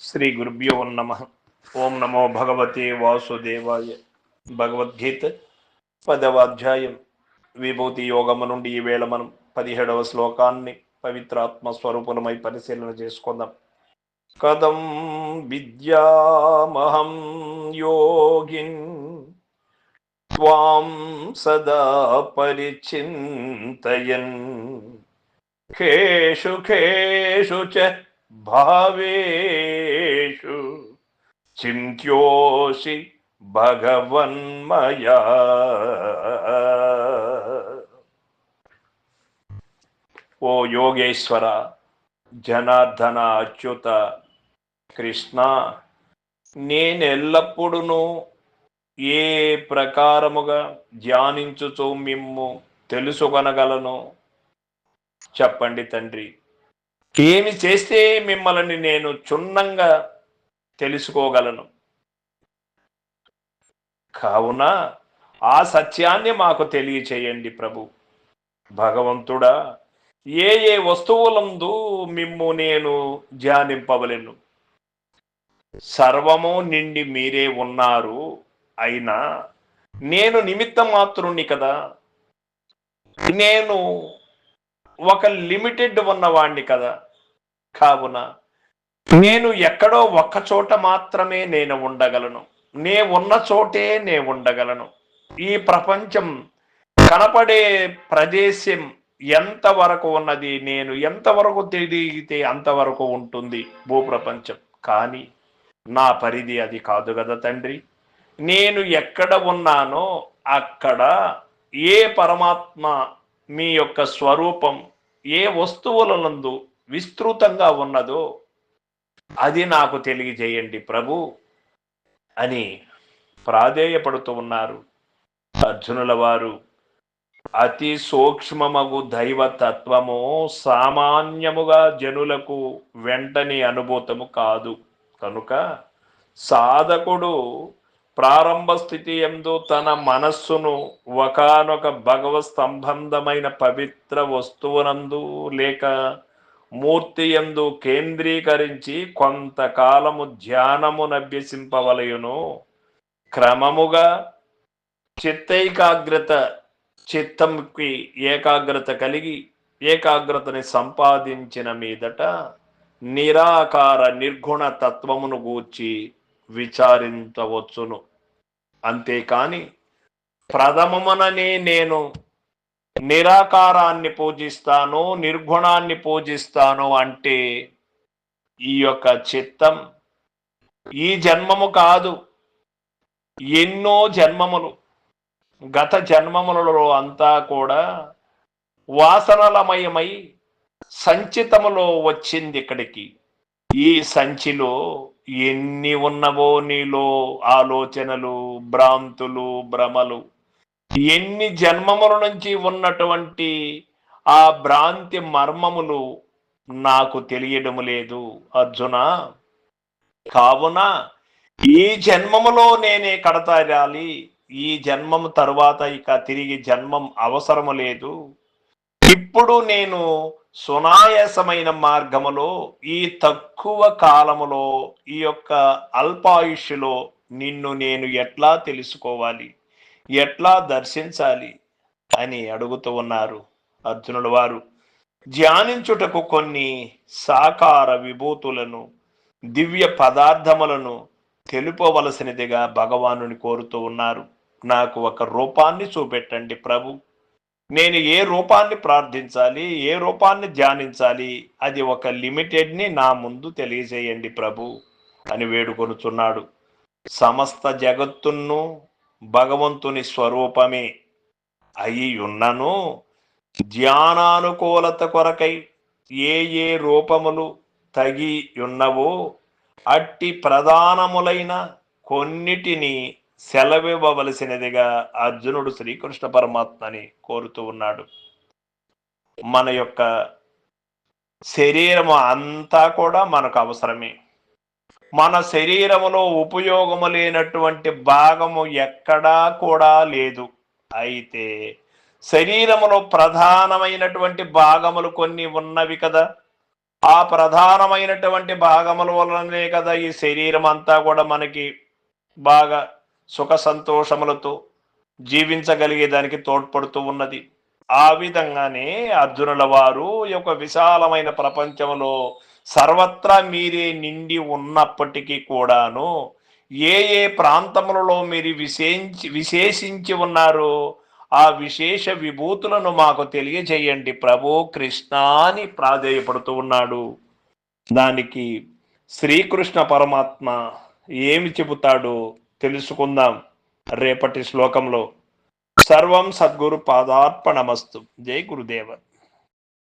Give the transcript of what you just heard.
శ్రీ గురుభ్యో నమ. ఓం నమో భగవతే వాసుదేవాయ. భగవద్గీత 10వ అధ్యాయం విభూతి యోగము నుండి ఈవేళ మనం 17వ శ్లోకాన్ని పవిత్రాత్మ స్వరూపులమై పరిశీలన చేసుకుందాం. కథం విద్యామహం యోగిన్ త్వాం సదా పరిచింతయన్ ఖేషు ఖేషు చ భావేషు చింత్యోసి భగవన్మయా. ఓ యోగేశ్వర, జనార్దన, అచ్యుత, కృష్ణ, నేనెల్లప్పుడూ ఏ ప్రకారముగా ధ్యానించుచు మిమ్ము తెలుసుకొనగలను చెప్పండి తండ్రి. ఏమి చేస్తే మిమ్మల్ని నేను క్షుణ్ణంగా తెలుసుకోగలను? కావున ఆ సత్యాన్ని మాకు తెలియచేయండి ప్రభు. భగవంతుడా, ఏ ఏ వస్తువులందు మిమ్ము నేను ధ్యానింపవలెను? సర్వము నిండి మీరే ఉన్నారు, అయినా నేను నిమిత్త మాత్రుణ్ణి కదా. నేను ఒక లిమిటెడ్ ఉన్నవాణ్ణి కదా. కావున నేను ఎక్కడో ఒక్క చోట మాత్రమే నేను ఉండగలను. నే ఉన్న చోటే నే ఉండగలను. ఈ ప్రపంచం కనపడే ప్రదేశం ఎంతవరకు ఉన్నది, నేను ఎంతవరకు తిరిగితే అంతవరకు ఉంటుంది భూప్రపంచం. కానీ నా పరిధి అది కాదు కదా తండ్రి. నేను ఎక్కడ ఉన్నానో అక్కడ ఏ పరమాత్మ మీ యొక్క స్వరూపం ఏ వస్తువులందు విస్తృతంగా ఉన్నదో అది నాకు తెలియజేయండి ప్రభు అని ప్రాధేయపడుతూ ఉన్నారు అర్జునుల వారు. అతి సూక్ష్మమగు దైవతత్వము సామాన్యముగా జనులకు వెంటనే అనుభూతము కాదు. కనుక సాధకుడు ప్రారంభ స్థితి యందు తన మనస్సును ఒకానొక భగవత్ సంబంధమైన పవిత్ర వస్తువునందు లేక మూర్తి యందు కేంద్రీకరించి కొంతకాలము ధ్యానమునభ్యసింపవలయును. క్రమముగా చిత్తంకి ఏకాగ్రత కలిగి ఏకాగ్రతని సంపాదించిన మీదట నిరాకార నిర్గుణ తత్వమును గూర్చి విచారించవచ్చును. అంతేకాని ప్రథమముననే నేను నిరాకారాన్ని పూజిస్తాను, నిర్గుణాన్ని పూజిస్తాను అంటే ఈ యొక్క చిత్తం ఈ జన్మము కాదు, ఎన్నో జన్మములు, గత జన్మములలో అంతా కూడా వాసనలమయమై సంచితములో వచ్చింది ఇక్కడికి. ఈ సంచిలో ఎన్ని ఉన్నవో నీలో ఆలోచనలు, భ్రాంతులు, భ్రమలు, ఎన్ని జన్మముల నుంచి ఉన్నటువంటి ఆ భ్రాంతి మర్మములు నాకు తెలియడం లేదు అర్జున. కావున ఈ జన్మములో నేనే కడతారాలి, ఈ జన్మము తరువాత ఇక తిరిగి జన్మం అవసరము లేదు. ఇప్పుడు నేను సునాయాసమైన మార్గములో ఈ తక్కువ కాలములో ఈ యొక్క అల్పాయుష్యులో నిన్ను నేను ఎట్లా తెలుసుకోవాలి, ఎట్లా దర్శించాలి అని అడుగుతూ ఉన్నారు అర్జునుల వారు. ధ్యానించుటకు కొన్ని సాకార విభూతులను, దివ్య పదార్థములను తెలుపవలసినదిగా భగవానుని కోరుతూ ఉన్నారు. నాకు ఒక రూపాన్ని చూపెట్టండి ప్రభు. నేను ఏ రూపాన్ని ప్రార్థించాలి, ఏ రూపాన్ని ధ్యానించాలి, అది ఒక లిమిటెడ్ని నా ముందు తెలియజేయండి ప్రభు అని వేడుకొనుచున్నాడు. సమస్త జగత్తును భగవంతుని స్వరూపమే అయి ఉన్నను ధ్యానానుకూలత కొరకై ఏ ఏ రూపములు తగి ఉన్నవో అట్టి ప్రధానములైన కొన్నిటిని సెలవివ్వవలసినదిగా అర్జునుడు శ్రీకృష్ణ పరమాత్మని కోరుతూ ఉన్నాడు. మన యొక్క శరీరము అంతా కూడా మనకు అవసరమే. మన శరీరములో ఉపయోగము లేనటువంటి భాగము ఎక్కడా కూడా లేదు. అయితే శరీరములో ప్రధానమైనటువంటి భాగములు కొన్ని ఉన్నవి కదా. ఆ ప్రధానమైనటువంటి భాగముల వలనే కదా ఈ శరీరం అంతా కూడా మనకి బాగా సుఖ సంతోషములతో జీవించగలిగేదానికి తోడ్పడుతూ ఉన్నది. ఆ విధంగానే అర్జునుల వారు ఈ యొక్క విశాలమైన ప్రపంచంలో సర్వత్రా మీరే నిండి ఉన్నప్పటికీ కూడాను ఏ ఏ ప్రాంతములలో మీరు విశేషించి ఉన్నారో ఆ విశేష విభూతులను మాకు తెలియజేయండి ప్రభు కృష్ణ అని ప్రాధేయపడుతూ ఉన్నాడు. దానికి శ్రీకృష్ణ పరమాత్మ ఏమి చెబుతాడో తెలుసుకుందాం రేపటి శ్లోకంలో. సర్వం సద్గురు పాదార్పణమస్తు. జై గురుదేవ.